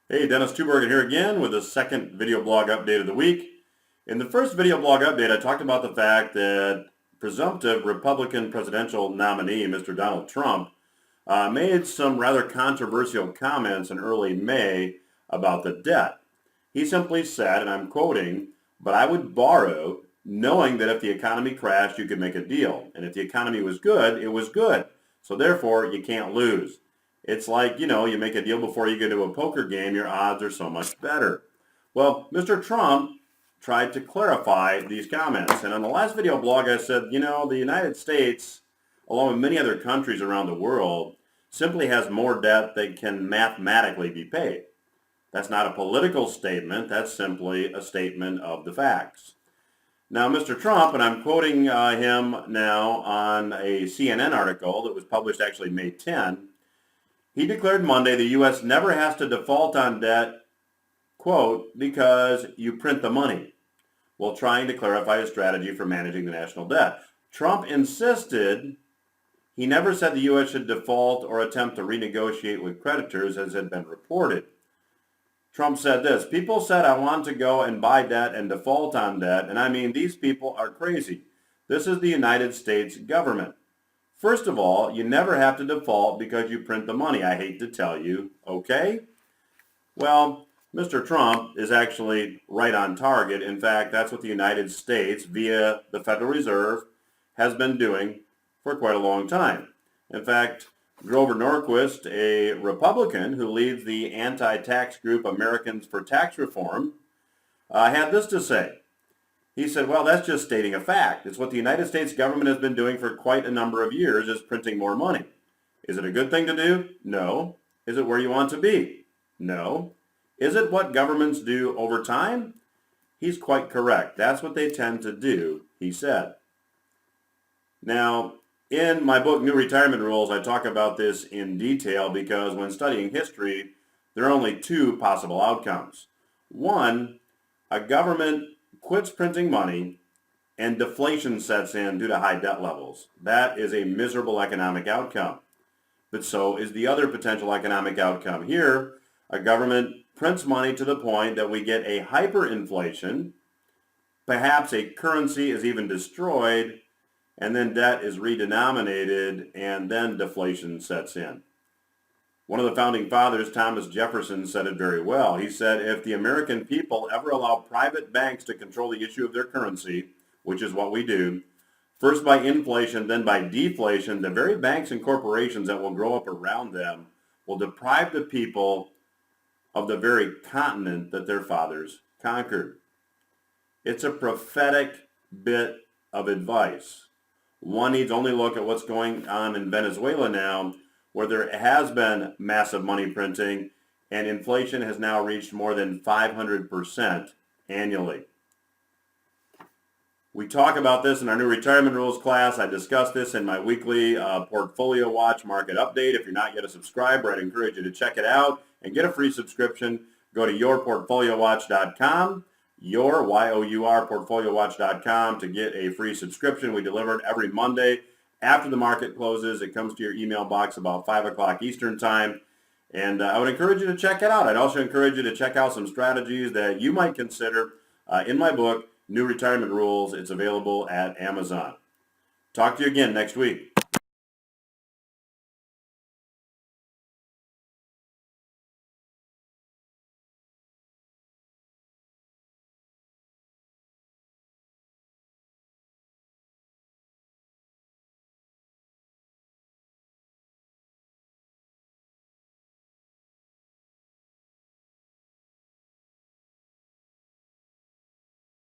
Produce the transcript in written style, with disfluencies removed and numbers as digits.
Hey, Dennis Tubergen here again with the second video blog update of the week. In the first video blog update, I talked about the fact that presumptive Republican presidential nominee, Mr. Donald Trump, made some rather controversial comments in early May about the debt. He simply said, and I'm quoting, "But I would borrow knowing that if the economy crashed, you could make a deal. And if the economy was good, it was good. So therefore, you can't lose." It's like, you make a deal before you go to a poker game, your odds are so much better. Well, Mr. Trump tried to clarify these comments. And on the last video blog, I said, the United States, along with many other countries around the world, simply has more debt than can mathematically be paid. That's not a political statement. That's simply a statement of the facts. Now, Mr. Trump, and I'm quoting him now on a CNN article that was published actually May 10, he declared Monday the U.S. never has to default on debt, quote, because you print the money, while trying to clarify a strategy for managing the national debt. Trump insisted he never said the U.S. should default or attempt to renegotiate with creditors, as had been reported. Trump said this: "People said I want to go and buy debt and default on debt, and I mean, these people are crazy. This is the United States government. First of all, you never have to default because you print the money. I hate to tell you, okay?" Well, Mr. Trump is actually right on target. In fact, that's what the United States, via the Federal Reserve, has been doing for quite a long time. In fact, Grover Norquist, a Republican who leads the anti-tax group Americans for Tax Reform, had this to say. He said, well, that's just stating a fact. It's what the United States government has been doing for quite a number of years, is printing more money. Is it a good thing to do? No. Is it where you want to be? No. Is it what governments do over time? He's quite correct. That's what they tend to do, he said. Now, in my book, New Retirement Rules, I talk about this in detail because when studying history, there are only two possible outcomes. One, a government quits printing money and deflation sets in due to high debt levels. That is a miserable economic outcome. But so is the other potential economic outcome. Here, a government prints money to the point that we get a hyperinflation, perhaps a currency is even destroyed, and then debt is redenominated, and then deflation sets in. One of the founding fathers, Thomas Jefferson, said it very well. He said, if the American people ever allow private banks to control the issue of their currency, which is what we do, first by inflation, then by deflation, the very banks and corporations that will grow up around them will deprive the people of the very continent that their fathers conquered. It's a prophetic bit of advice. One needs only look at what's going on in Venezuela now, where there has been massive money printing and inflation has now reached more than 500% annually. We talk about this in our New Retirement Rules class. I discuss this in my weekly Portfolio Watch Market Update. If you're not yet a subscriber, I'd encourage you to check it out and get a free subscription. Go to yourportfoliowatch.com, Y-O-U-R, portfoliowatch.com to get a free subscription. We deliver it every Monday after the market closes. It comes to your email box about 5 o'clock Eastern time. And I would encourage you to check it out. I'd also encourage you to check out some strategies that you might consider in my book, New Retirement Rules. It's available at Amazon. Talk to you again next week.